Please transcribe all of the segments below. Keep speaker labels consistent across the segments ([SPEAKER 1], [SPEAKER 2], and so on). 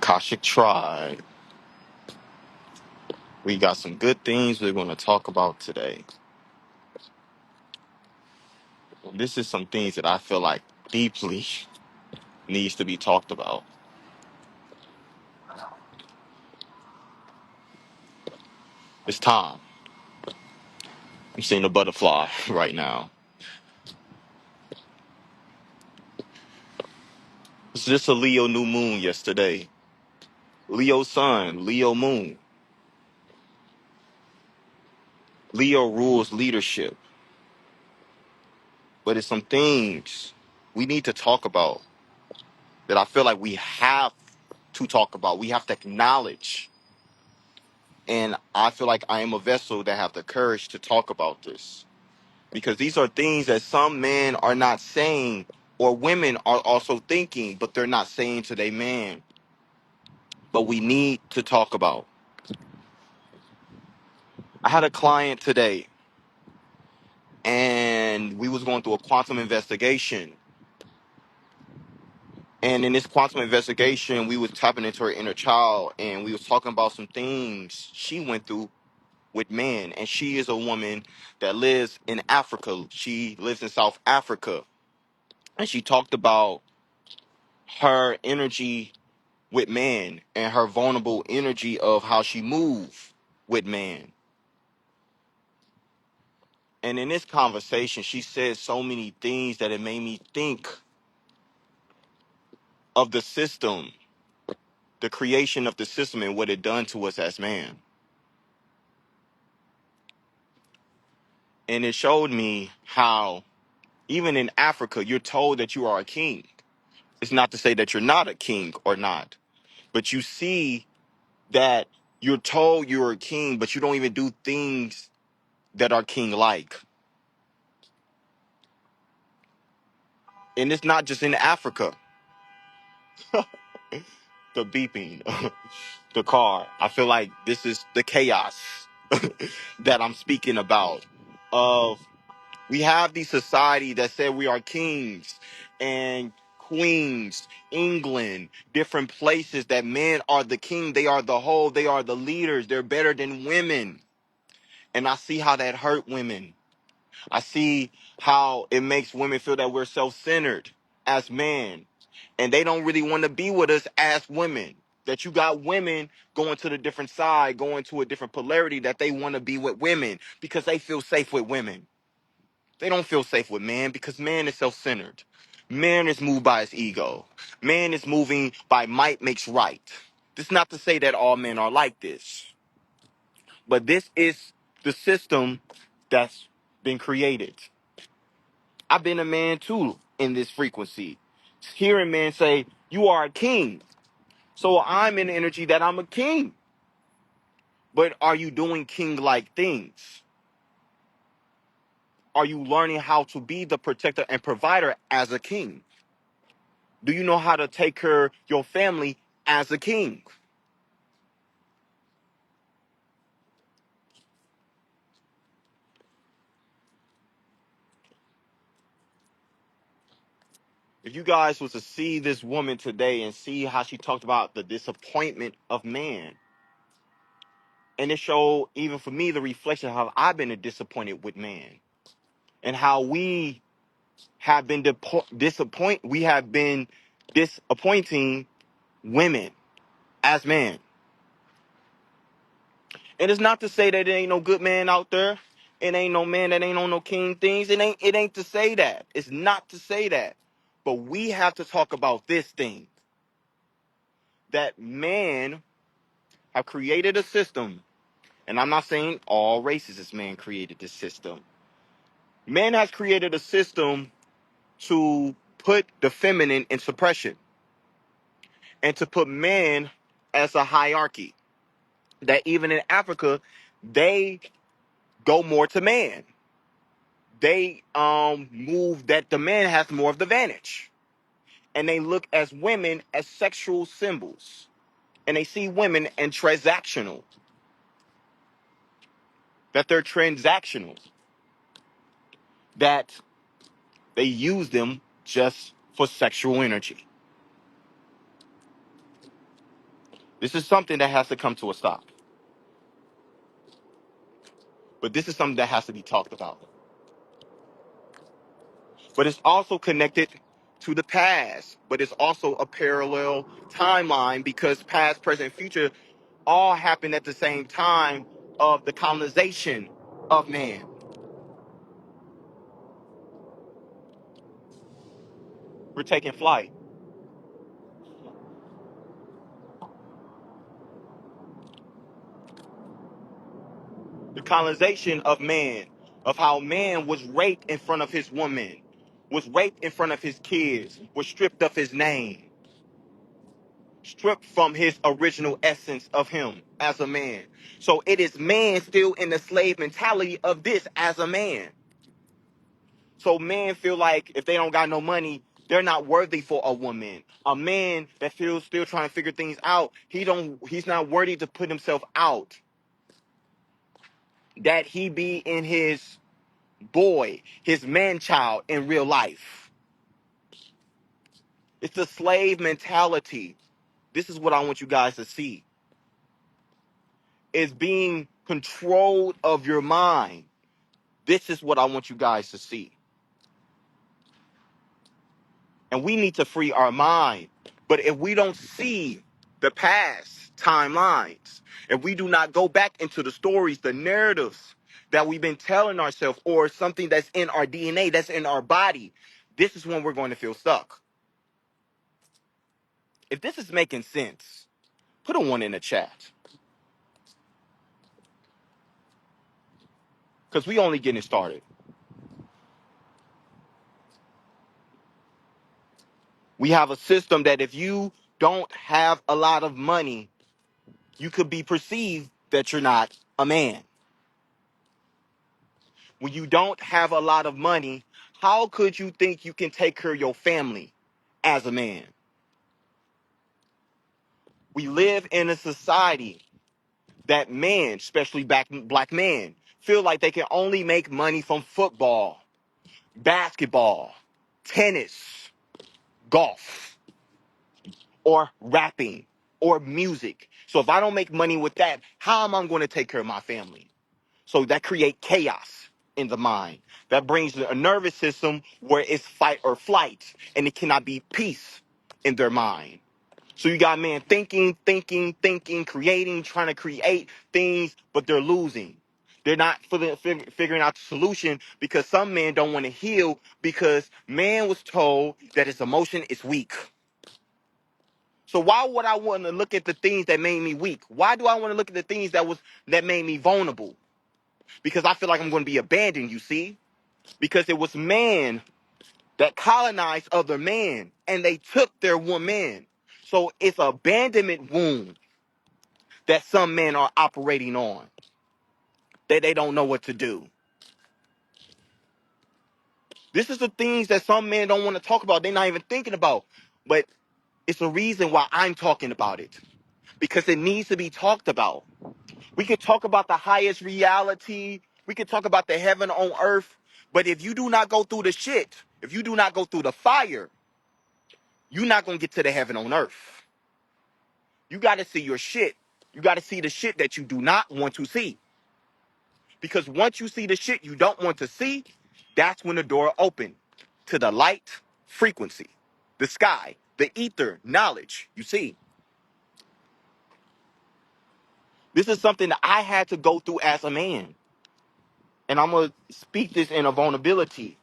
[SPEAKER 1] Akashic Tribe. We got some good things we're going to talk about today. This is some things that I feel like deeply needs to be talked about. It's time. I'm seeing a butterfly right now. It's just a Leo new moon yesterday. Leo sun, Leo moon. Leo rules leadership. But it's some things we need to talk about that I feel like we have to talk about. We have to acknowledge. And I feel like I am a vessel that have the courage to talk about this. Because these are things that some men are not saying, or women are also thinking, but they're not saying to their man. But we need to talk about. I had a client today, and we was going through a quantum investigation. And in this quantum investigation, we was tapping into her inner child, and we was talking about some things she went through with men. And she is a woman that lives in Africa. She lives in South Africa. And she talked about her energy with man and her vulnerable energy of how she moved with man. And in this conversation, she said so many things that it made me think of the system, the creation of the system and what it done to us as man. And it showed me how even in Africa, you're told that you are a king. It's not to say that you're not a king or not, but you see that you're told you're a king, but you don't even do things that are king-like. And it's not just in Africa. The beeping, the car. I feel like this is the chaos that I'm speaking about. Of we have the society that said we are kings and queens, England, different places that men are the king, they are the whole, they are the leaders, they're better than women. And I see how that hurt women. I see how it makes women feel that we're self-centered as men. And they don't really want to be with us as women. That you got women going to the different side, going to a different polarity that they want to be with women because they feel safe with women. They don't feel safe with man because man is self-centered. Man is moved by his ego. Man is moving by might makes right. This is not to say that all men are like this. But this is the system that's been created. I've been a man too in this frequency. Hearing men say, you are a king. So I'm in the energy that I'm a king. But are you doing king-like things? Are you learning how to be the protector and provider as a king? Do you know how to take care of your family as a king? If you guys was to see this woman today and see how she talked about the disappointment of man, and it showed, even for me, the reflection of how I've been disappointed with man and how we have been disappointing women as men. And it's not to say that there ain't no good man out there. It ain't no man that ain't on no king things. It ain't to say that. It's not to say that. But we have to talk about this thing. That man have created a system. And I'm not saying all races is man created this system. Man has created a system to put the feminine in suppression and to put man as a hierarchy. That even in Africa, they go more to man. They move that the man has more of the advantage. And they look as women as sexual symbols. And they see women as transactional. That they're transactional. That they use them just for sexual energy. This is something that has to come to a stop. But this is something that has to be talked about. But it's also connected to the past. But it's also a parallel timeline because past, present, future all happened at the same time of the colonization of man. We're taking flight. The colonization of man, of how man was raped in front of his woman, was raped in front of his kids, was stripped of his name, stripped from his original essence of him as a man. So it is man still in the slave mentality of this as a man. So men feel like if they don't got no money, they're not worthy for a woman. A man that feels still trying to figure things out, he's not worthy to put himself out. That he be in his boy, his man child in real life. It's the slave mentality. This is what I want you guys to see. Is being controlled of your mind. This is what I want you guys to see. And we need to free our mind. But if we don't see the past timelines, if we do not go back into the stories, the narratives that we've been telling ourselves, or something that's in our DNA, that's in our body, this is when we're going to feel stuck. If this is making sense, put a 1 in the chat. Because we only getting started. We have a system that if you don't have a lot of money, you could be perceived that you're not a man. When you don't have a lot of money, how could you think you can take care of your family as a man? We live in a society that men, especially black men, feel like they can only make money from football, basketball, tennis, golf, or rapping, or music. So if I don't make money with that, how am I going to take care of my family? So that creates chaos in the mind. That brings a nervous system where it's fight or flight, and it cannot be peace in their mind. So you got men thinking, creating, trying to create things, but they're losing. They're not figuring out the solution because some men don't want to heal because man was told that his emotion is weak. So why would I want to look at the things that made me weak? Why do I want to look at the things that made me vulnerable? Because I feel like I'm going to be abandoned, you see? Because it was man that colonized other men, and they took their woman. So it's an abandonment wound that some men are operating on, that they don't know what to do. This is the things that some men don't want to talk about. They're not even thinking about. But it's a reason why I'm talking about it. Because it needs to be talked about. We could talk about the highest reality. We could talk about the heaven on earth. But if you do not go through the shit, if you do not go through the fire, you're not going to get to the heaven on earth. You got to see your shit. You got to see the shit that you do not want to see. Because once you see the shit you don't want to see, that's when the door opens to the light frequency, the sky, the ether, knowledge. You see, this is something that I had to go through as a man. And I'm going to speak this in a vulnerability.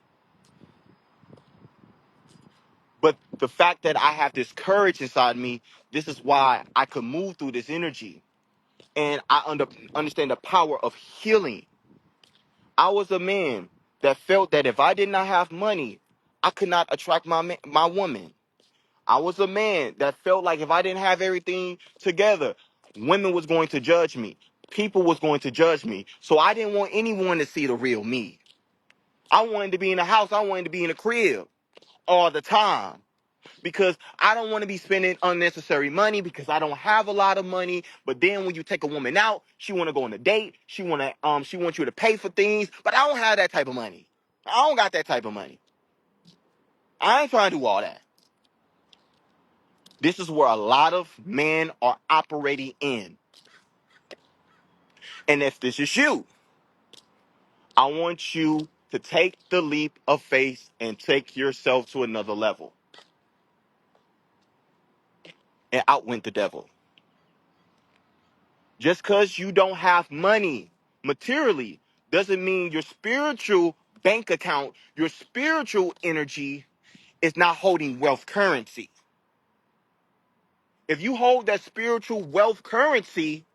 [SPEAKER 1] But the fact that I have this courage inside me, this is why I could move through this energy. And I understand the power of healing. I was a man that felt that if I did not have money, I could not attract my woman. I was a man that felt like if I didn't have everything together, women was going to judge me. People was going to judge me. So I didn't want anyone to see the real me. I wanted to be in a house. I wanted to be in a crib all the time. Because I don't want to be spending unnecessary money because I don't have a lot of money. But then when you take a woman out, she want to go on a date. She wants you to pay for things. But I don't have that type of money. I don't got that type of money. I ain't trying to do all that. This is where a lot of men are operating in. And if this is you, I want you to take the leap of faith and take yourself to another level and outwit the devil. Just because you don't have money materially doesn't mean your spiritual bank account, your spiritual energy is not holding wealth currency. If you hold that spiritual wealth currency,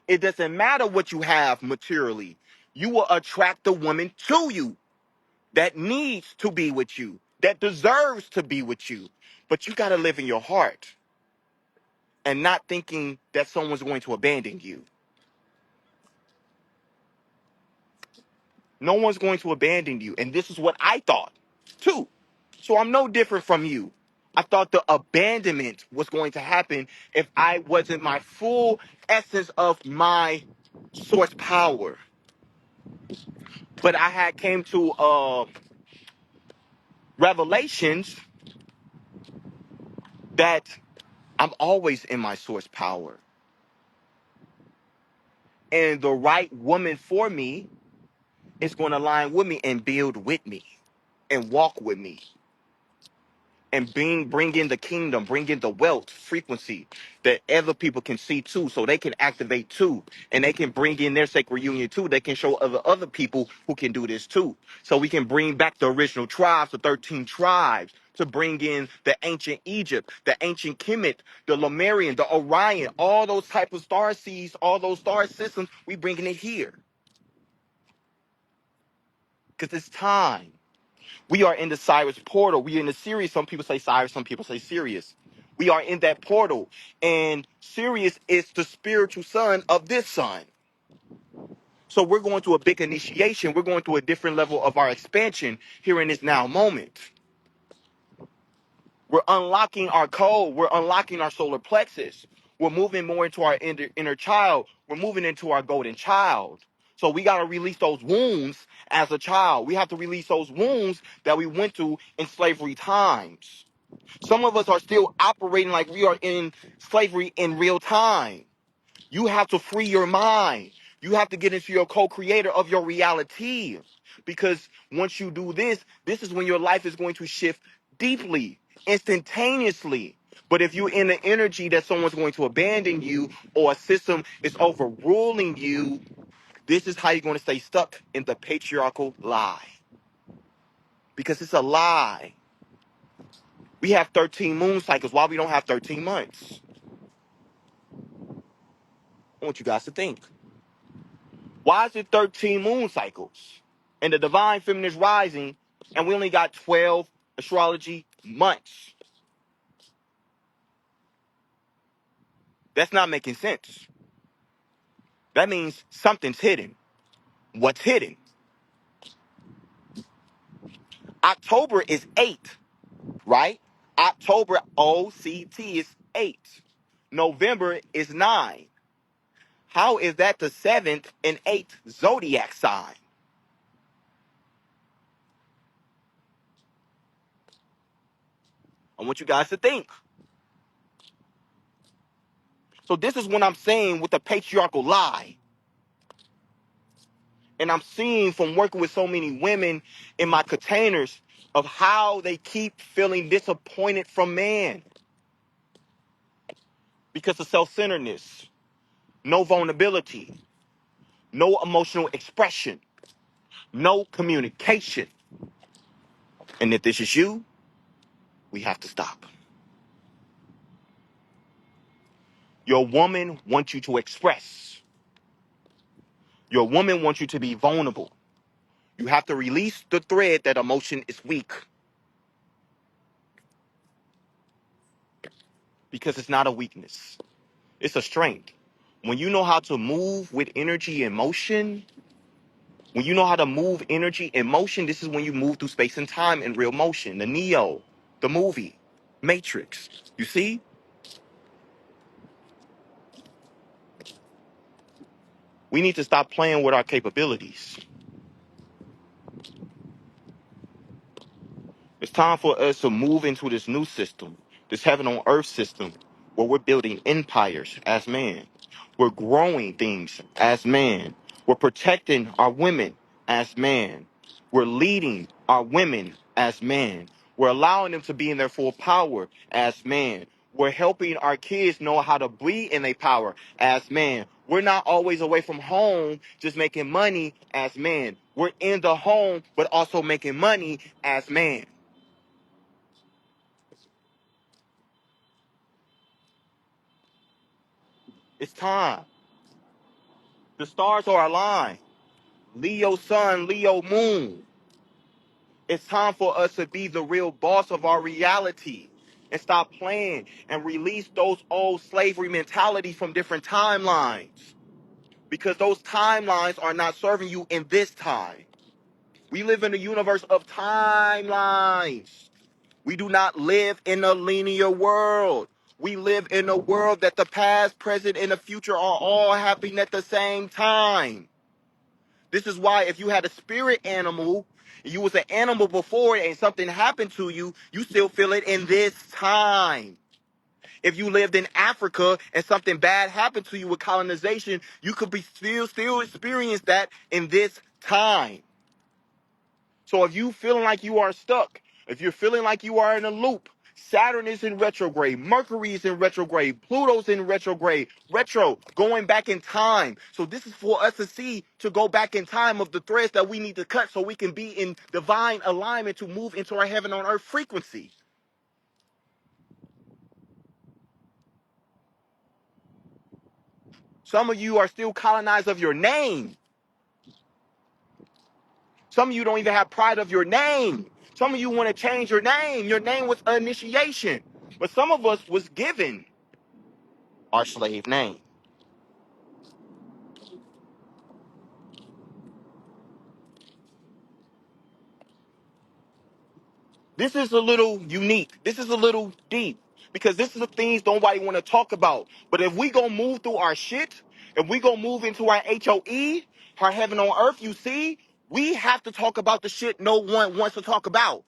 [SPEAKER 1] it doesn't matter what you have materially. You will attract the woman to you that needs to be with you, that deserves to be with you. But you got to live in your heart and not thinking that someone's going to abandon you. No one's going to abandon you. And this is what I thought, too. So I'm no different from you. I thought the abandonment was going to happen if I wasn't my full essence of my source power. But I had came to revelations that I'm always in my source power. And the right woman for me is going to align with me and build with me and walk with me. And bring in the kingdom, bring in the wealth frequency that other people can see too, so they can activate too, and they can bring in their sacred union too. They can show other people who can do this too. So we can bring back the original tribes, the 13 tribes, to bring in the ancient Egypt, the ancient Kemet, the Lemurian, the Orion, all those type of star seeds, all those star systems. We bringing it here because it's time. We are in the Cyrus portal. We are in the Sirius. Some people say Cyrus, some people say Sirius. We are in that portal. And Sirius is the spiritual son of this sun. So we're going through a big initiation. We're going through a different level of our expansion here in this now moment. We're unlocking our code. We're unlocking our solar plexus. We're moving more into our inner child. We're moving into our golden child. So we got to release those wounds as a child. We have to release those wounds that we went through in slavery times. Some of us are still operating like we are in slavery in real time. You have to free your mind. You have to get into your co-creator of your reality. Because once you do this, this is when your life is going to shift deeply, instantaneously. But if you're in the energy that someone's going to abandon you or a system is overruling you, this is how you're going to stay stuck in the patriarchal lie. Because it's a lie. We have 13 moon cycles. Why we don't have 13 months? I want you guys to think. Why is it 13 moon cycles? And the divine feminine is rising, and we only got 12 astrology months. That's not making sense. That means something's hidden. What's hidden? October is 8, right? October OCT is 8. November is 9. How is that the 7th and 8th zodiac sign? I want you guys to think. So this is what I'm saying with the patriarchal lie. And I'm seeing from working with so many women in my containers of how they keep feeling disappointed from man because of self-centeredness, no vulnerability, no emotional expression, no communication. And if this is you, we have to stop. Your woman wants you to express. Your woman wants you to be vulnerable. You have to release the thread that emotion is weak because it's not a weakness. It's a strength. When you know how to move with energy and motion, when you know how to move energy and motion, this is when you move through space and time in real motion. The Neo, the movie, Matrix. You see? We need to stop playing with our capabilities. It's time for us to move into this new system. this heaven on earth system where we're building empires as man. We're growing things as man. We're protecting our women as man. We're leading our women as man. We're allowing them to be in their full power as man. We're helping our kids know how to be in their power as man. We're not always away from home just making money as man. We're in the home but also making money as man. It's time. The stars are aligned. Leo sun, Leo moon. It's time for us to be the real boss of our reality and stop playing and release those old slavery mentalities from different timelines, because those timelines are not serving you in this time. We live in a universe of timelines. We do not live in a linear world. We live in a world that the past, present, and the future are all happening at the same time. This is why if you had a spirit animal, you was an animal before and something happened to you, you still feel it in this time. If you lived in Africa and something bad happened to you with colonization, you could be still experience that in this time. So if you feeling like you are stuck, if you're feeling like you are in a loop, Saturn is in retrograde, Mercury is in retrograde, Pluto's in retrograde, going back in time. So this is for us to see, to go back in time of the threads that we need to cut so we can be in divine alignment to move into our heaven on earth frequency. Some of you are still colonized of your name. Some of you don't even have pride of your name. Some of you want to change your name. Your name was initiation. But some of us was given our slave name. This is a little unique. This is a little deep because this is the things nobody want to talk about. But if we gonna move through our shit, if we gonna move into our HOE, our heaven on earth, you see, we have to talk about the shit no one wants to talk about.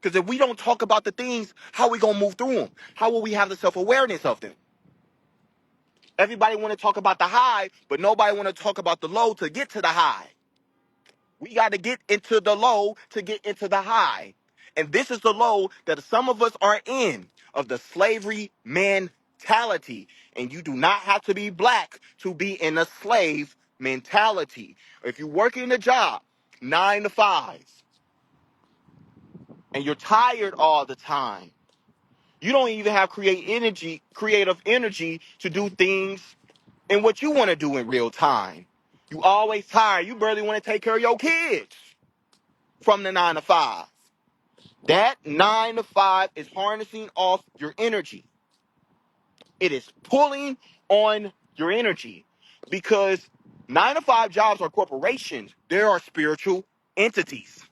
[SPEAKER 1] Because if we don't talk about the things, how we gonna move through them? How will we have the self-awareness of them? Everybody want to talk about the high, but nobody want to talk about the low to get to the high. We got to get into the low to get into the high. And this is the low that some of us are in, of the slavery mentality. And you do not have to be black to be in a slave mentality. If you work in a job, 9 to 5, and you're tired all the time, you don't even have creative energy to do things in what you want to do in real time. You always tired. You barely want to take care of your kids from the 9 to 5. That 9 to 5 is harnessing off your energy. It is pulling on your energy because 9 to 5 jobs are corporations. There are spiritual entities.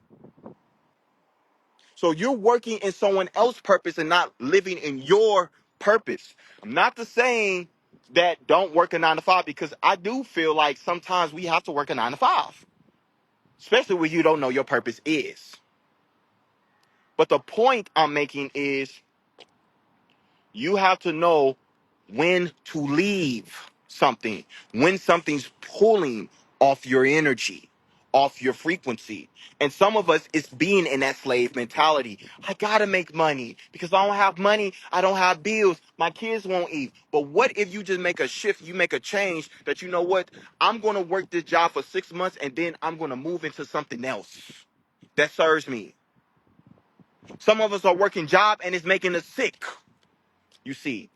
[SPEAKER 1] So you're working in someone else's purpose and not living in your purpose. I'm not the saying that don't work a 9 to 5, because I do feel like sometimes we have to work a 9 to 5, especially when you don't know your purpose is. But the point I'm making is you have to know when to leave something, when something's pulling off your energy, off your frequency. And some of us is being in that slave mentality. I gotta make money because I don't have money. I don't have bills. My kids won't eat. But what if you just make a shift, you make a change that, you know what? I'm going to work this job for 6 months and then I'm going to move into something else that serves me. Some of us are working job and it's making us sick. You see,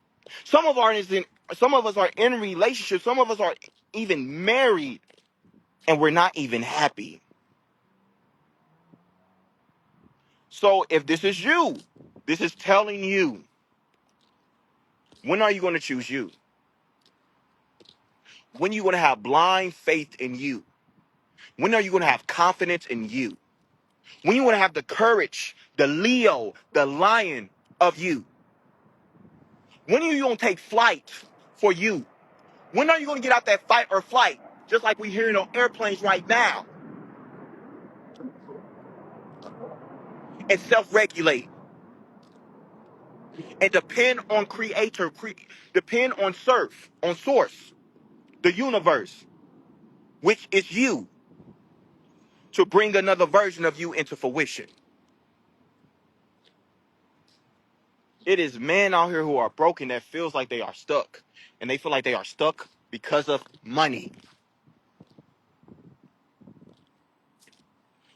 [SPEAKER 1] some of us are in relationships. Some of us are even married, and we're not even happy. So if this is you, this is telling you, when are you going to choose you? When are you going to have blind faith in you? When are you going to have confidence in you? When are you going to have the courage, the Leo, the lion of you? When are you going to take flight for you? When are you going to get out that fight or flight, just like we're hearing on airplanes right now, and self-regulate? and depend on creator, depend on source, the universe, which is you, to bring another version of you into fruition. It is men out here who are broken that feels like they are stuck. And they feel like they are stuck because of money.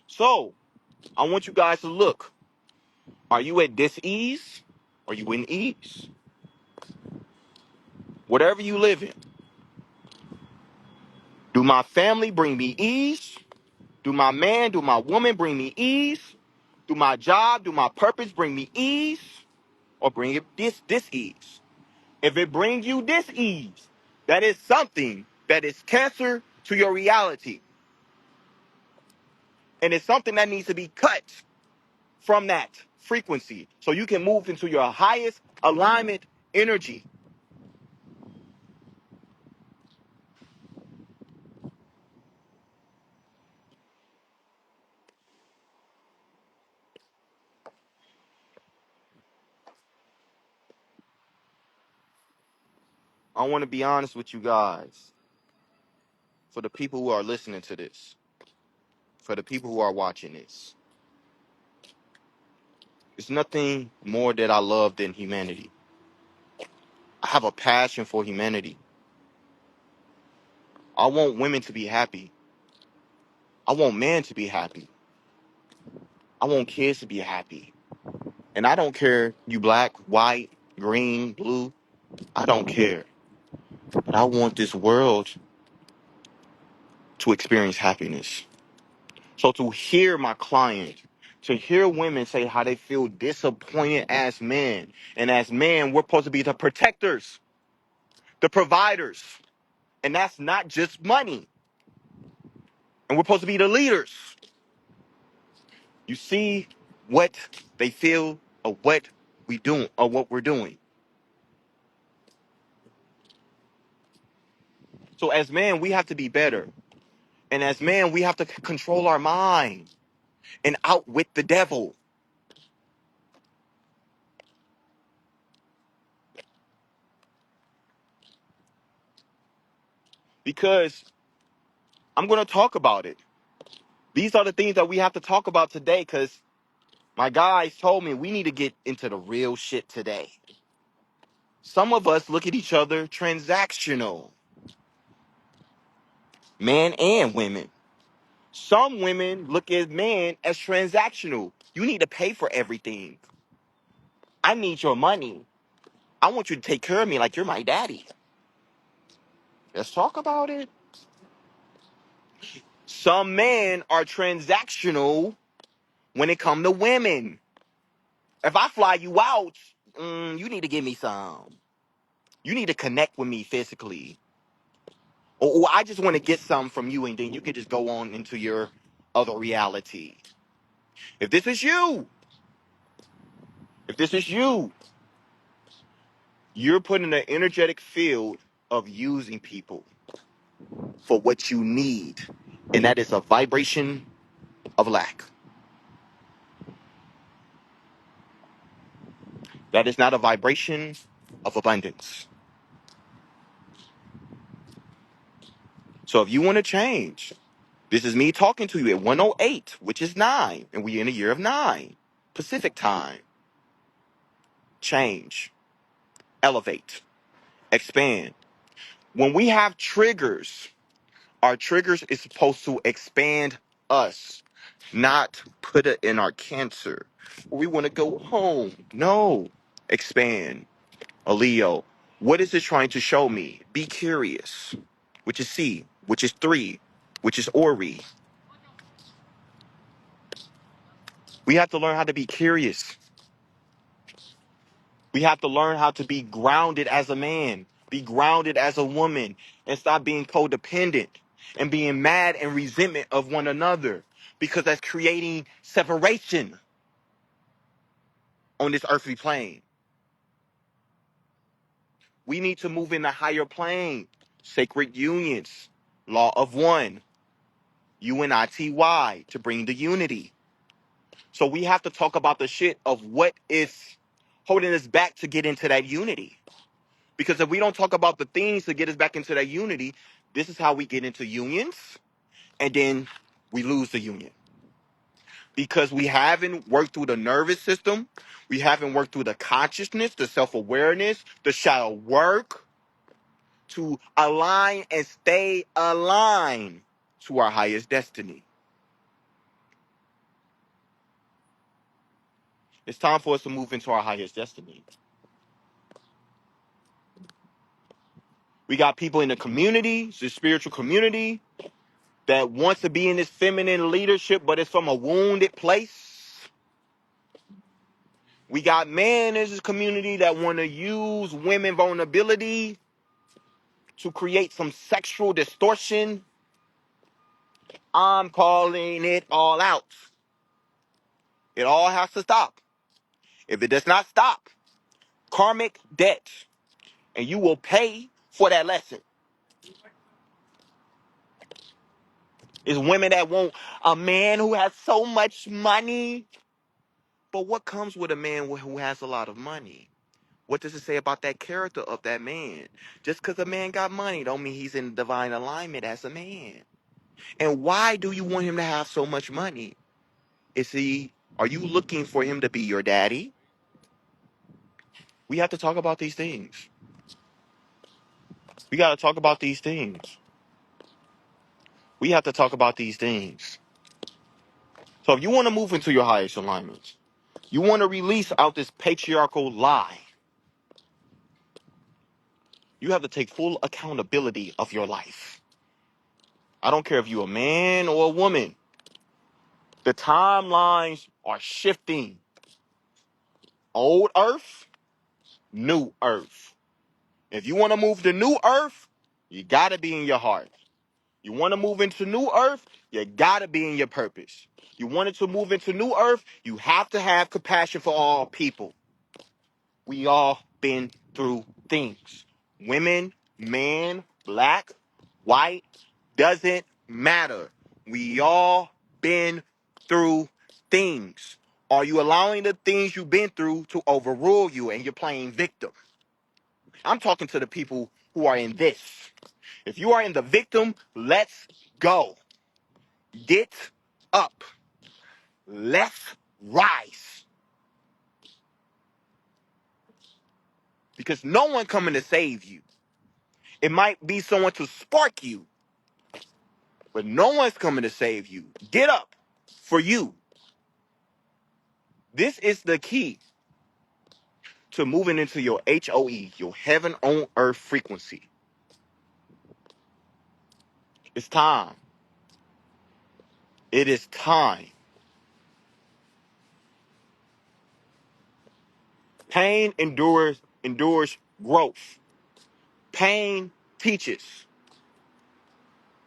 [SPEAKER 1] So, I want you guys to look. Are you at dis-ease? Or are you in ease? Whatever you live in. Do my family bring me ease? Do my man, do my woman bring me ease? Do my job, do my purpose bring me ease? Or bring it dis-ease? If it brings you dis-ease, that is something that is cancer to your reality. And it's something that needs to be cut from that frequency so you can move into your highest alignment energy. I want to be honest with you guys. For the people who are listening to this, for the people who are watching this, it's nothing more that I love than humanity. I have a passion for humanity. I want women to be happy. I want men to be happy. I want kids to be happy. And I don't care you black, white, green, blue. I don't care. But I want this world to experience happiness. So to hear my client, to hear women say how they feel disappointed as men, and as men, we're supposed to be the protectors, the providers, and that's not just money. And we're supposed to be the leaders. You see what they feel or what we do or what we're doing. So as men, we have to be better. And as men, we have to control our mind and outwit the devil. Because I'm going to talk about it. These are the things that we have to talk about today because my guys told me we need to get into the real shit today. Some of us look at each other transactional, men and women. Some women look at men as transactional. You need to pay for everything. I need your money. I want you to take care of me like you're my daddy. Let's talk about it. Some men are transactional when it comes to women. If I fly you out, you need to give me some. You need to connect with me physically. Or I just want to get some from you and then you can just go on into your other reality. If this is you, if this is you, you're put in an energetic field of using people for what you need. And that is a vibration of lack. That is not a vibration of abundance. So if you want to change, this is me talking to you at 108, which is 9, and we're in a year of 9, Pacific time. Change, elevate, expand. When we have triggers, our triggers is supposed to expand us, not put it in our cancer. We want to go home. No, expand. A Leo, what is it trying to show me? Be curious, which is C, which is 3, which is Ori. We have to learn how to be curious. We have to learn how to be grounded as a man, be grounded as a woman, and stop being codependent and being mad and resentment of one another because that's creating separation on this earthly plane. We need to move in a higher plane, sacred unions, law of one, UNITY, to bring the unity. So we have to talk about the shit of what is holding us back to get into that unity. Because if we don't talk about the things to get us back into that unity, this is how we get into unions, and then we lose the union. Because we haven't worked through the nervous system, we haven't worked through the consciousness, the self-awareness, the shadow work to align and stay aligned to our highest destiny. It's time for us to move into our highest destiny. We got people in the community, the spiritual community, that wants to be in this feminine leadership, but it's from a wounded place. We got men in this community that want to use women vulnerability to create some sexual distortion. I'm calling it all out. It all has to stop. If it does not stop, karmic debt, and you will pay for that lesson. It's women that want a man who has so much money. But what comes with a man who has a lot of money? What does it say about that character of that man? Just because a man got money don't mean he's in divine alignment as a man. And why do you want him to have so much money? Are you looking for him to be your daddy? We have to talk about these things. We got to talk about these things. We have to talk about these things. So if you want to move into your highest alignments, you want to release out this patriarchal lie, you have to take full accountability of your life. I don't care if you're a man or a woman. The timelines are shifting. Old earth, new earth. If you want to move to new earth, you got to be in your heart. You want to move into new earth, you got to be in your purpose. You wanted to move into new earth, you have to have compassion for all people. We all been through things. Women, man, black, white, doesn't matter. We all been through things. Are you allowing the things you've been through to overrule you and you're playing victim? I'm talking to the people who are in this. If you are in the victim, let's go. Get up. Let's rise. Because no one coming to save you. It might be someone to spark you, but no one's coming to save you. Get up for you. This is the key to moving into your HOE, your heaven on earth frequency. It's time. It is time. Pain endures growth. Pain teaches.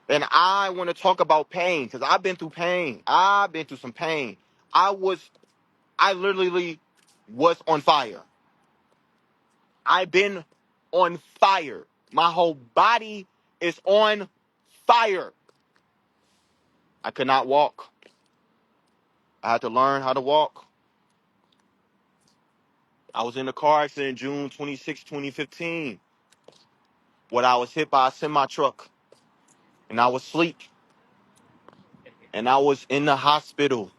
[SPEAKER 1] And I want to talk about pain because I've been through pain. I've been through some pain. I literally was on fire. I've been on fire. My whole body is on fire. I could not walk. I had to learn how to walk. I was in a car accident June 26, 2015, when I was hit by a semi-truck. And I was asleep. And I was in the hospital.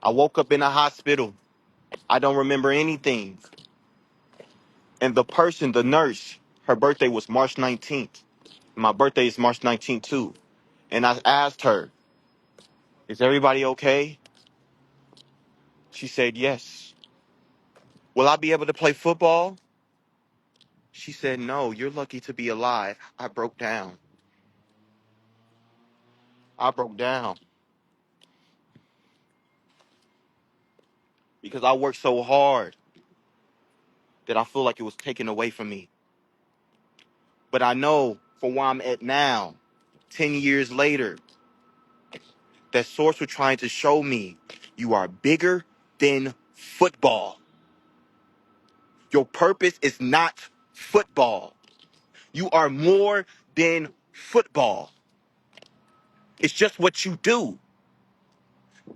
[SPEAKER 1] I woke up in the hospital. I don't remember anything. And the nurse, her birthday was March 19th. My birthday is March 19th too. And I asked her, is everybody okay? She said, yes. Will I be able to play football? She said, no, you're lucky to be alive. I broke down. I broke down because I worked so hard that I feel like it was taken away from me. But I know for where I'm at now, 10 years later, that source was trying to show me you are bigger than football. Your purpose is not football. You are more than football. It's just what you do.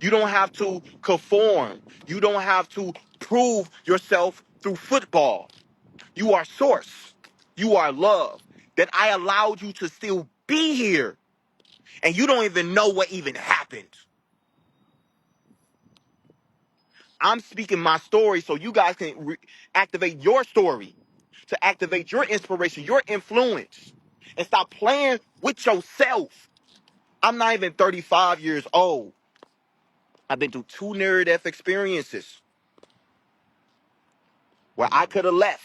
[SPEAKER 1] You don't have to conform. You don't have to prove yourself through football. You are source. You are love. That I allowed you to still be here. And you don't even know what even happened. I'm speaking my story so you guys can activate your story, to activate your inspiration, your influence, and stop playing with yourself. I'm not even 35 years old. I've been through two near-death experiences where I could have left.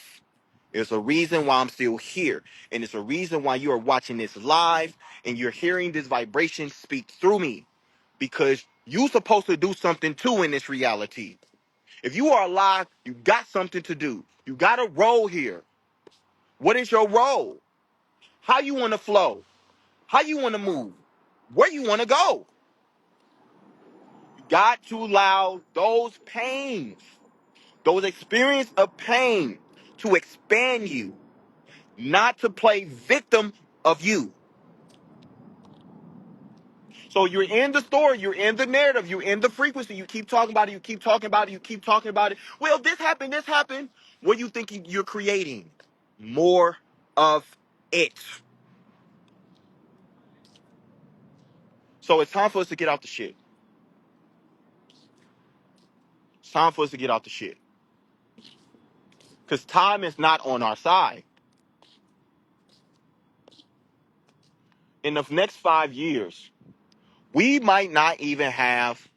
[SPEAKER 1] There's a reason why I'm still here. And it's a reason why you are watching this live and you're hearing this vibration speak through me. Because you're supposed to do something too in this reality. If you are alive, you got something to do. You got a role here. What is your role? How you want to flow? How you want to move? Where you want to go? You got to allow those pains, those experiences of pain to expand you, not to play victim of you. So you're in the story, you're in the narrative, you're in the frequency, you keep talking about it, you keep talking about it, you keep talking about it. Well, this happened, this happened. What are you thinking you're creating? More of it. So it's time for us to get out the shit. It's time for us to get out the shit. Because time is not on our side. In the next 5 years, we might not even have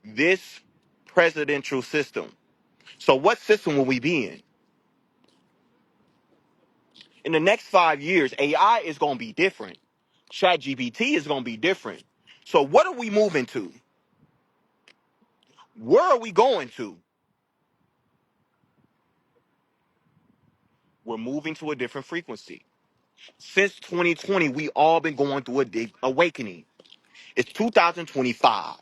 [SPEAKER 1] this presidential system. So what system will we be in? In the next 5 years, AI is going to be different. ChatGPT is going to be different. So what are we moving to? Where are we going to? We're moving to a different frequency. Since 2020, we all been going through a deep awakening. It's 2025.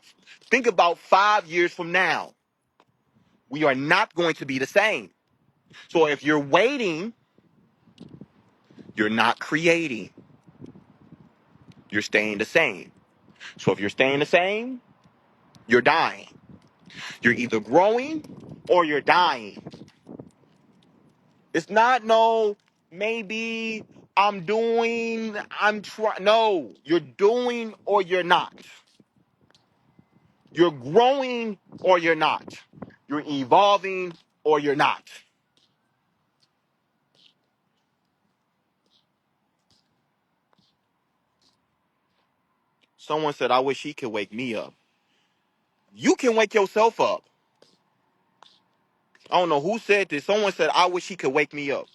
[SPEAKER 1] Think about 5 years from now. We are not going to be the same. So if you're waiting, you're not creating. You're staying the same. So if you're staying the same, you're dying. You're either growing or you're dying. It's not no, maybe I'm trying. No, you're doing or you're not. You're growing or you're not. You're evolving or you're not. Someone said, I wish he could wake me up. You can wake yourself up. I don't know who said this. Someone said, I wish he could wake me up.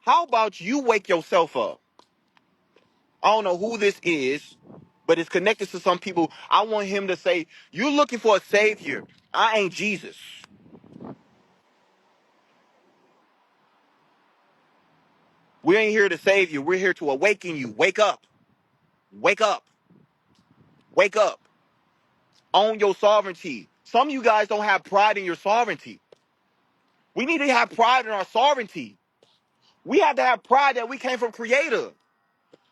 [SPEAKER 1] How about you wake yourself up? I don't know who this is, but it's connected to some people. I want him to say, you're looking for a savior. I ain't Jesus. We ain't here to save you. We're here to awaken you. Wake up. Wake up. Wake up. Own your sovereignty. Some of you guys don't have pride in your sovereignty. We need to have pride in our sovereignty. We have to have pride that we came from Creator.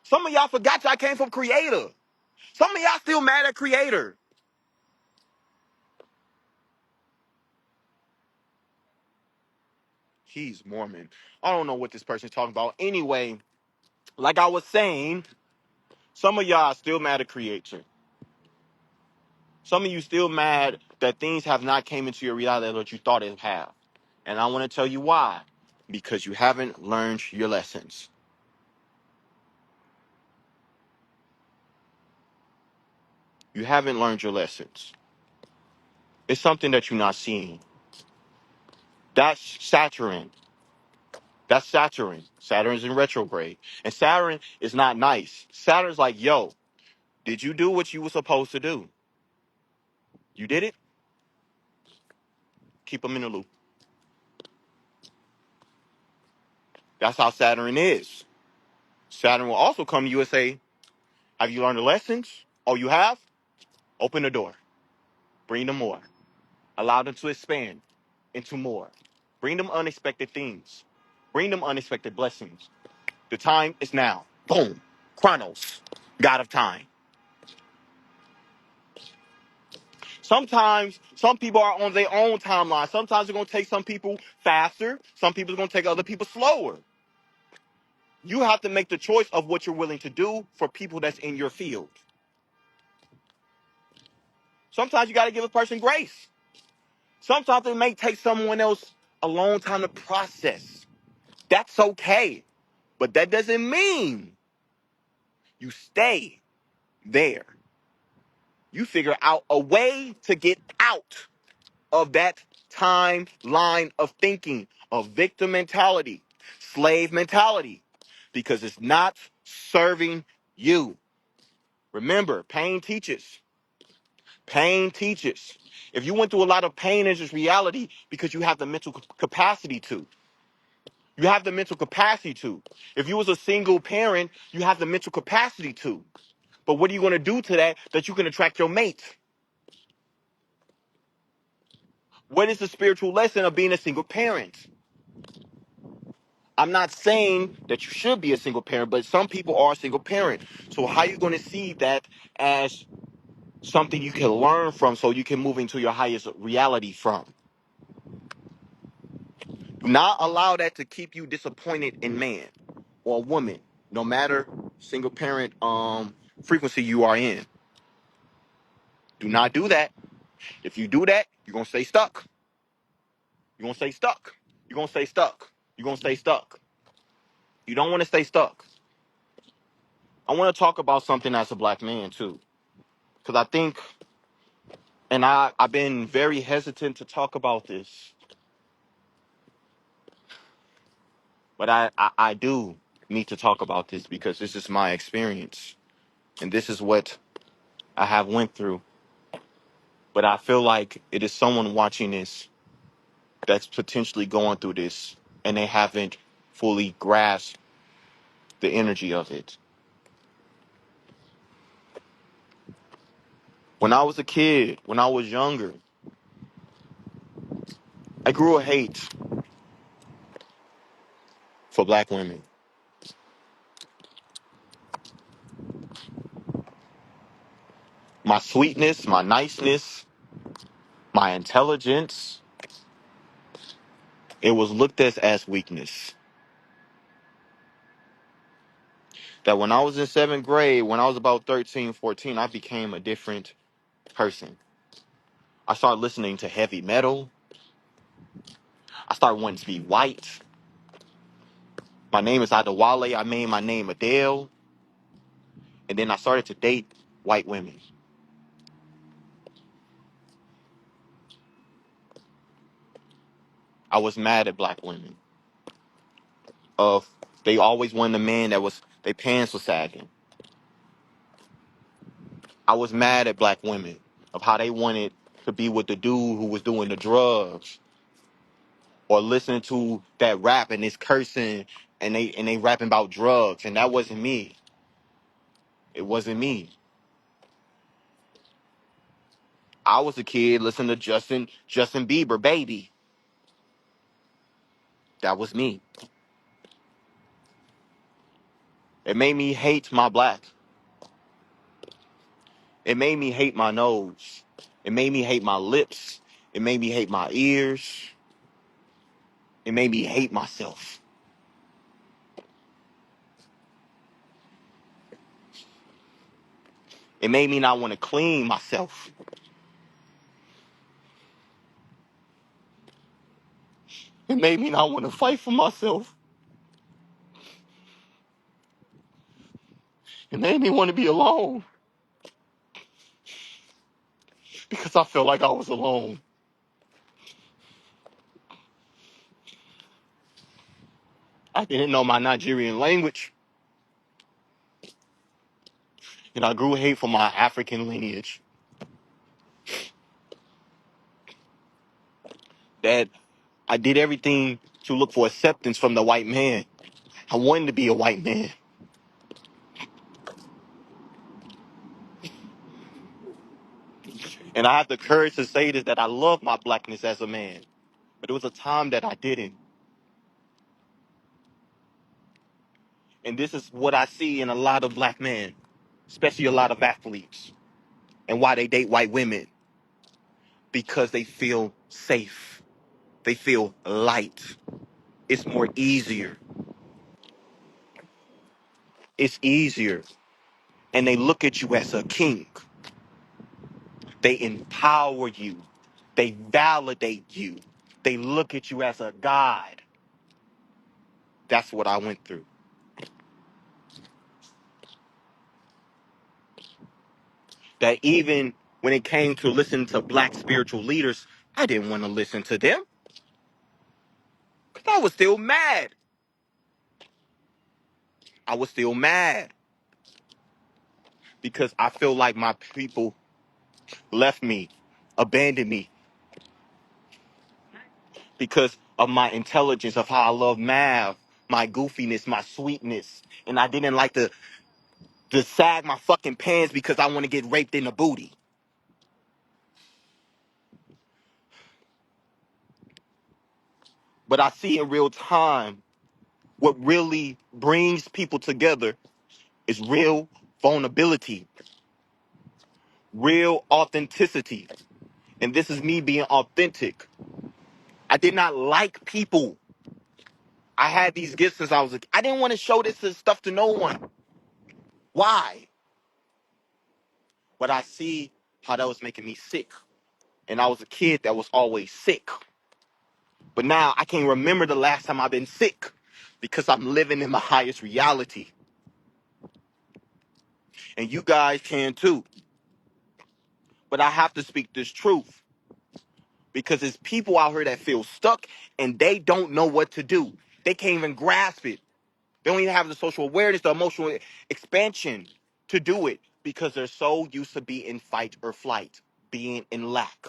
[SPEAKER 1] Some of y'all forgot y'all came from Creator. Some of y'all still mad at Creator. He's Mormon. I don't know what this person's talking about. Anyway, like I was saying, some of y'all are still mad at Creator. Some of you still mad that things have not came into your reality that you thought it have. And I want to tell you why. Because you haven't learned your lessons. You haven't learned your lessons. It's something that you're not seeing. That's Saturn. That's Saturn. Saturn's in retrograde. And Saturn is not nice. Saturn's like, yo, did you do what you were supposed to do? You did it? Keep them in the loop. That's how Saturn is. Saturn will also come to you and say, have you learned the lessons? Oh, you have? Open the door. Bring them more. Allow them to expand into more. Bring them unexpected things. Bring them unexpected blessings. The time is now. Boom. Chronos. God of time. Sometimes some people are on their own timeline. Sometimes it's going to take some people faster. Some people are going to take other people slower. You have to make the choice of what you're willing to do for people that's in your field. Sometimes you got to give a person grace. Sometimes it may take someone else a long time to process. That's okay. But that doesn't mean you stay there. You figure out a way to get out of that timeline of thinking, of victim mentality, slave mentality, because it's not serving you. Remember, pain teaches. Pain teaches. If you went through a lot of pain in this reality because you have the mental capacity to. You have the mental capacity to. If you was a single parent, you have the mental capacity to. But what are you going to do to that you can attract your mate? What is the spiritual lesson of being a single parent? I'm not saying that you should be a single parent, but some people are a single parent. So how are you going to see that as something you can learn from so you can move into your highest reality from? Do not allow that to keep you disappointed in man or woman, no matter single parent frequency you are in. Do not do that. If you do that, you're going to stay stuck. You're going to stay stuck. You're going to stay stuck. You're going to stay stuck. You don't want to stay stuck. I want to talk about something as a black man too. Because I think, and I've been very hesitant to talk about this, but I do need to talk about this because this is my experience. And this is what I have went through. But I feel like it is someone watching this that's potentially going through this and they haven't fully grasped the energy of it. When I was a kid, when I was younger, I grew a hate for black women. My sweetness, my niceness, my intelligence, it was looked at as weakness. That when I was in seventh grade, when I was about 13, 14, I became a different person. I started listening to heavy metal. I started wanting to be white. My name is Adewale. I made my name Adele. And then I started to date white women. I was mad at black women. Of they always wanted a man that was their pants was sagging. I was mad at black women of how they wanted to be with the dude who was doing the drugs or listening to that rap and it's cursing and they rapping about drugs, and that wasn't me. It wasn't me. I was a kid listening to Justin Bieber, baby. That was me. It made me hate my black. It made me hate my nose. It made me hate my lips. It made me hate my ears. It made me hate myself. It made me not want to clean myself. It made me not want to fight for myself. It made me want to be alone because I felt like I was alone. I didn't know my Nigerian language, and I grew hate for my African lineage. That I did everything to look for acceptance from the white man. I wanted to be a white man. And I have the courage to say this, that I love my blackness as a man. But it was a time that I didn't. And this is what I see in a lot of black men, especially a lot of athletes, and why they date white women. because they feel safe. They feel light. It's more easier. It's easier. And they look at you as a king. They empower you. They validate you. They look at you as a god. That's what I went through. That even when it came to listening to black spiritual leaders, I didn't want to listen to them because I was still mad. I was still mad because I feel like my people left me, abandoned me because of my intelligence, of how I love math, my goofiness, my sweetness. And I didn't like to sag my fucking pants because I want to get raped in the booty. But I see in real time what really brings people together is real vulnerability, real authenticity. And this is me being authentic. I did not like people. I had these gifts since I was I didn't want to show stuff to no one. Why? But I see how that was making me sick. And I was a kid that was always sick. But now I can't remember the last time I've been sick because I'm living in my highest reality. And you guys can too. But I have to speak this truth because there's people out here that feel stuck and they don't know what to do. They can't even grasp it. They don't even have the social awareness, the emotional expansion to do it because they're so used to being in fight or flight, being in lack.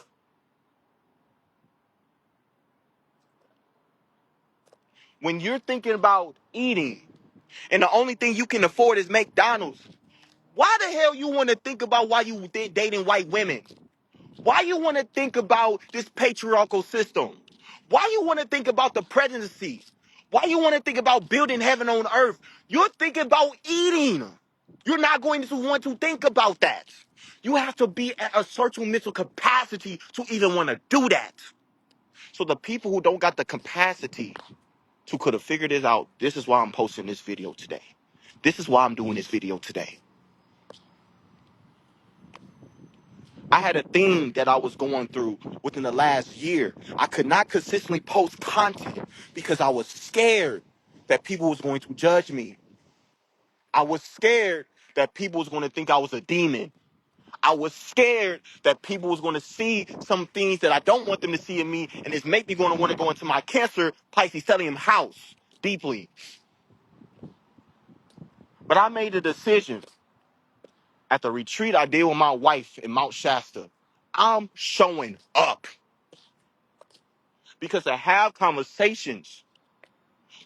[SPEAKER 1] When you're thinking about eating and the only thing you can afford is McDonald's, why the hell you want to think about why you dating white women? Why you want to think about this patriarchal system? Why you want to think about the presidency? Why you want to think about building heaven on earth? You're thinking about eating. You're not going to want to think about that. You have to be at a certain mental capacity to even want to do that. So the people who don't got the capacity to could have figured it out, this is why I'm posting this video today. This is why I'm doing this video today. I had a thing that I was going through within the last year. I could not consistently post content because I was scared that people was going to judge me. I was scared that people was going to think I was a demon. I was scared that people was going to see some things that I don't want them to see in me, and it's make me going to want to go into my Cancer Pisces stellium house deeply. But I made a decision at the retreat I did with my wife in Mount Shasta. I'm showing up because I have conversations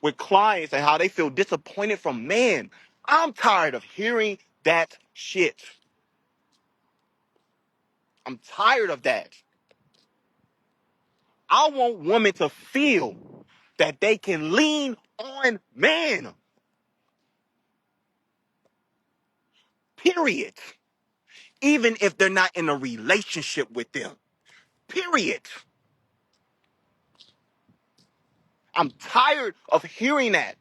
[SPEAKER 1] with clients and how they feel disappointed from men. I'm tired of hearing that shit. I'm tired of that. I want women to feel that they can lean on men. Period. Even if they're not in a relationship with them. Period. I'm tired of hearing that.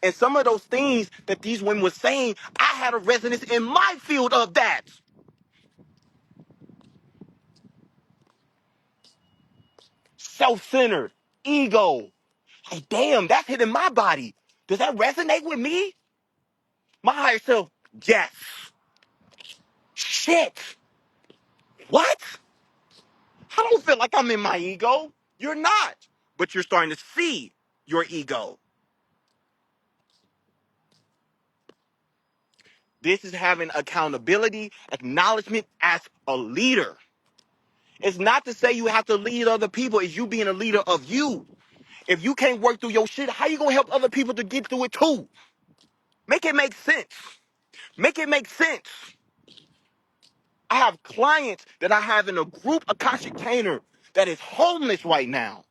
[SPEAKER 1] And some of those things that these women were saying, I had a resonance in my field of that. Self-centered, ego. Like, damn, that's hitting my body. Does that resonate with me? My higher self, yes. Shit. What? I don't feel like I'm in my ego. You're not. But you're starting to see your ego. This is having accountability, acknowledgement as a leader. It's not to say you have to lead other people. It's you being a leader of you. If you can't work through your shit, how you gonna help other people to get through it too? Make it make sense. Make it make sense. I have clients that I have in a group Akashic trainer that is homeless right now.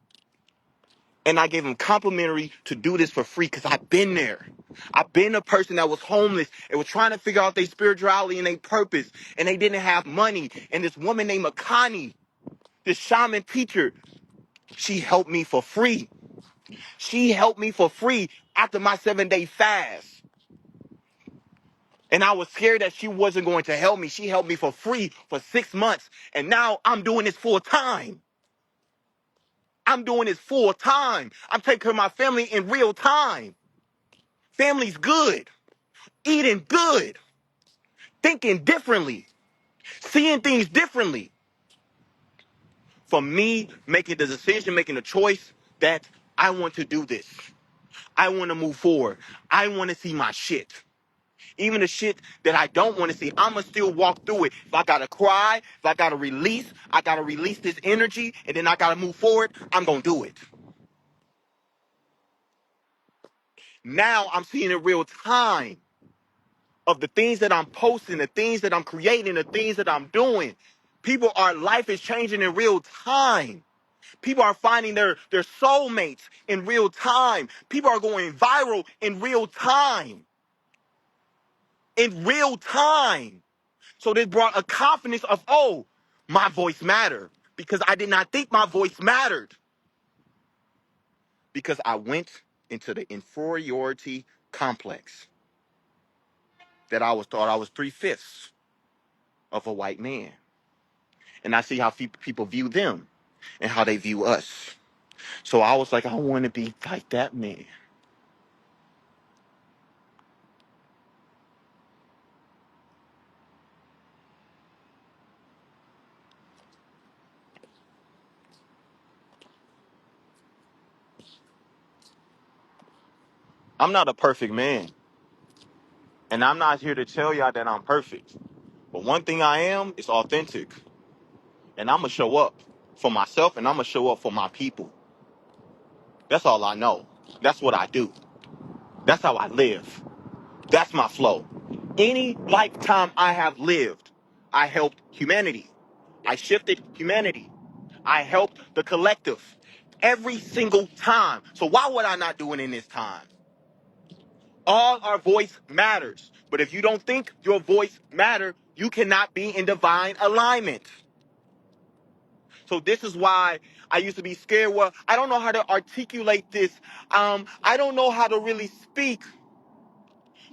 [SPEAKER 1] And I gave them complimentary to do this for free because I've been there. I've been a person that was homeless and was trying to figure out their spirituality and their purpose. And they didn't have money. And this woman named Akani This shaman teacher, she helped me for free. She helped me for free after my 7-day fast. And I was scared that she wasn't going to help me. She helped me for free for 6 months. And now I'm doing this full time. I'm doing this full time. I'm taking care of my family in real time. Family's good. Eating good. Thinking differently. Seeing things differently. For me, making the decision, making the choice that I want to do this. I want to move forward. I want to see my shit. Even the shit that I don't want to see, I'ma still walk through it. If I gotta cry, if I gotta release this energy, and then I gotta move forward, I'm gonna do it. Now I'm seeing in real time of the things that I'm posting, the things that I'm creating, the things that I'm doing. Life is changing in real time. People are finding their soulmates in real time. People are going viral in real time. In real time. So this brought a confidence of, oh, my voice mattered. Because I did not think my voice mattered. Because I went into the inferiority complex that thought I was 3/5 of a white man. And I see how people view them and how they view us. So I was like, I want to be like that man. I'm not a perfect man. And I'm not here to tell y'all that I'm perfect. But one thing I am is authentic. And I'm going to show up for myself and I'm going to show up for my people. That's all I know. That's what I do. That's how I live. That's my flow. Any lifetime I have lived, I helped humanity. I shifted humanity. I helped the collective every single time. So why would I not do it in this time? All our voice matters. But if you don't think your voice matters, you cannot be in divine alignment. So this is why I used to be scared. Well, I don't know how to articulate this. I don't know how to really speak.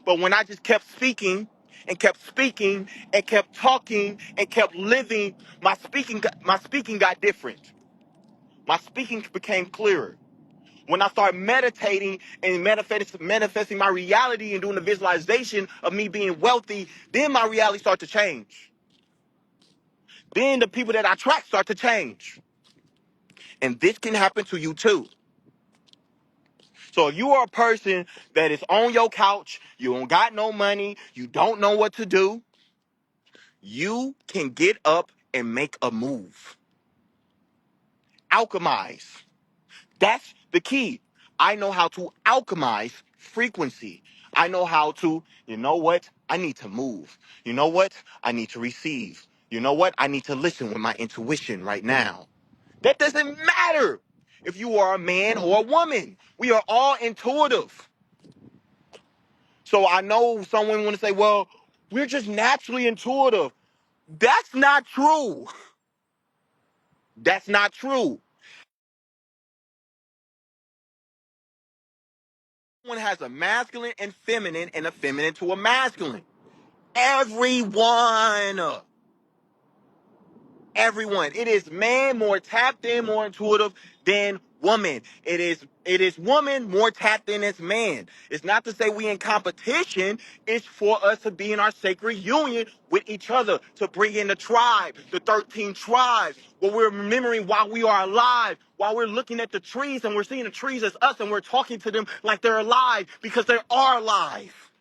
[SPEAKER 1] But when I just kept speaking and kept speaking and kept talking and kept living, my speaking got different. My speaking became clearer. When I started meditating and manifesting my reality and doing the visualization of me being wealthy, then my reality started to change. Then the people that I attract start to change. And this can happen to you too. So if you are a person that is on your couch, you don't got no money, you don't know what to do, you can get up and make a move. Alchemize. That's the key. I know how to alchemize frequency. I know how to, you know what? I need to move. You know what? I need to receive. You know what? I need to listen with my intuition right now. That doesn't matter if you are a man or a woman. We are all intuitive. So I know someone want to say, well, we're just naturally intuitive. That's not true. That's not true. One has a masculine and a feminine to a masculine. Everyone. Everyone. It is man more tapped in, more intuitive than woman. It is woman more tapped in as man. It's not to say we in competition. It's for us to be in our sacred union with each other, to bring in the tribe, the 13 tribes, where we're remembering why we are alive, while we're looking at the trees and we're seeing the trees as us and we're talking to them like they're alive because they are alive.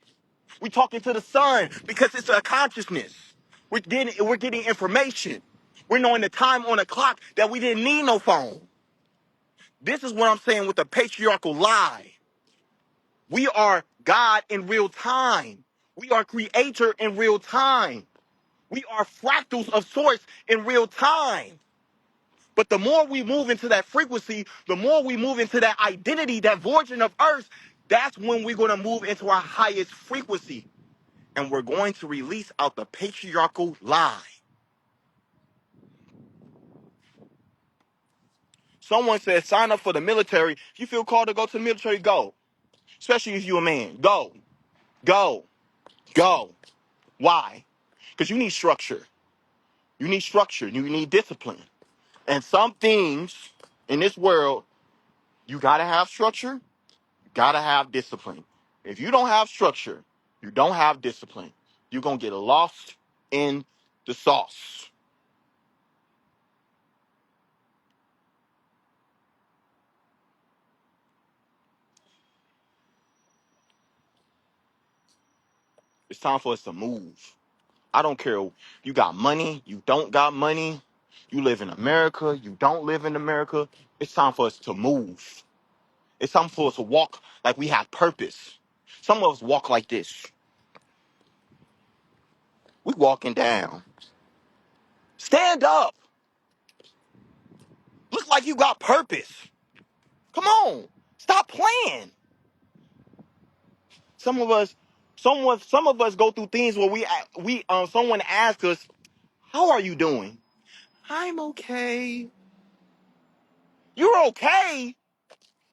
[SPEAKER 1] We're talking to the sun because it's a consciousness. We're getting information. We're knowing the time on the clock that we didn't need no phone. This is what I'm saying with the patriarchal lie. We are God in real time. We are creator in real time. We are fractals of source in real time. But the more we move into that frequency, the more we move into that identity, that version of earth, that's when we're going to move into our highest frequency. And we're going to release out the patriarchal lie. Someone says sign up for the military. If you feel called to go to the military, go. Especially if you're a man. Go. Go. Go. Why? Because you need structure. You need structure. You need discipline. And some things in this world, you gotta have structure, you gotta have discipline. If you don't have structure, you don't have discipline, you're gonna get lost in the sauce. It's time for us to move. I don't care if you got money, you don't got money, you live in America, you don't live in America. It's time for us to move. It's time for us to walk like we have purpose. Some of us walk like this. We walking down. Stand up. Look like you got purpose. Come on. Stop playing. Some of us, some of us go through things where someone asks us, "How are you doing?" I'm okay. You're okay?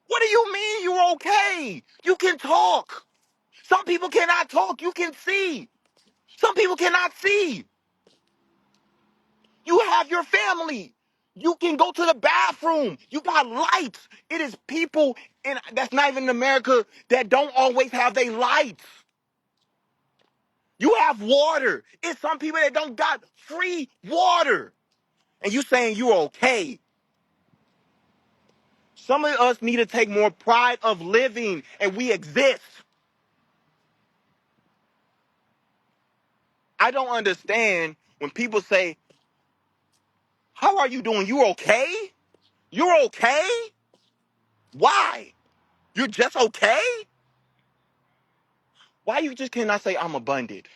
[SPEAKER 1] What do you mean you're okay? You can talk. Some people cannot talk. You can see. Some people cannot see. You have your family. You can go to the bathroom. You got lights. It is people that's not even in America that don't always have their lights. You have water. It's some people that don't got free water. And you saying you're okay. Some of us need to take more pride of living and we exist. I don't understand when people say, "How are you doing? You okay? You're okay? Why? You're just okay? Why you just cannot say I'm abundant?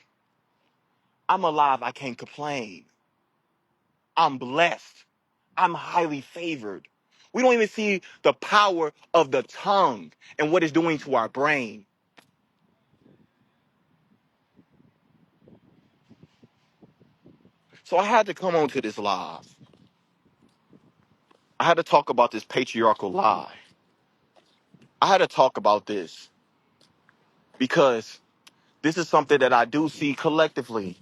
[SPEAKER 1] I'm alive. I can't complain. I'm blessed. I'm highly favored." We don't even see the power of the tongue and what it's doing to our brain. So I had to come onto this live. I had to talk about this patriarchal lie. I had to talk about this because this is something that I do see collectively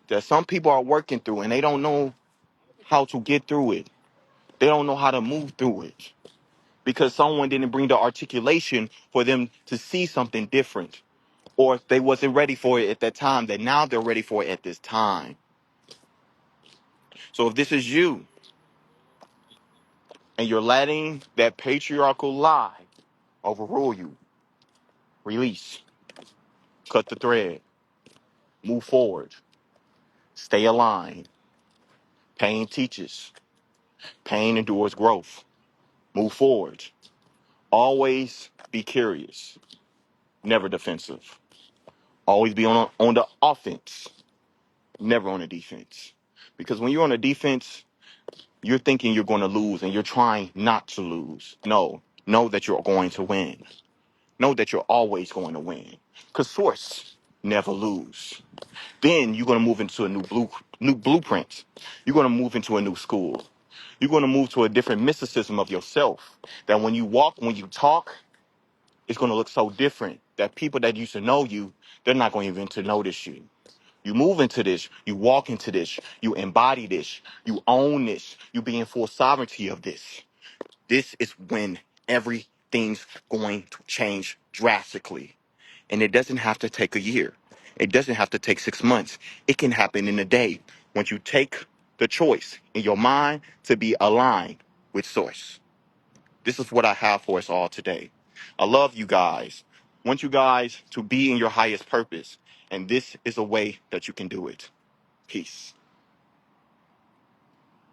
[SPEAKER 1] that some people are working through and they don't know how to get through it. They don't know how to move through it because someone didn't bring the articulation for them to see something different, or they wasn't ready for it at that time, that now they're ready for it at this time. So if this is you and you're letting that patriarchal lie overrule you, release, cut the thread, move forward, stay aligned. Pain teaches. Pain endures growth. Move forward. Always be curious, never defensive. Always be on the offense, never on the defense. Because when you're on the defense, you're thinking you're going to lose and you're trying not to lose. No, know that you're going to win. Know that you're always going to win. Because source never lose. Then you're going to move into a new blueprint. You're going to move into a new school. You're going to move to a different mysticism of yourself. That when you walk, when you talk, it's going to look so different that people that used to know you, they're not going even to notice you. You move into this, you walk into this, you embody this, you own this, you be in full sovereignty of this. This is when everything's going to change drastically. And it doesn't have to take a year. It doesn't have to take 6 months. It can happen in a day once you take the choice in your mind to be aligned with source. This is what I have for us all today. I love you guys. I want you guys to be in your highest purpose. And this is a way that you can do it. Peace.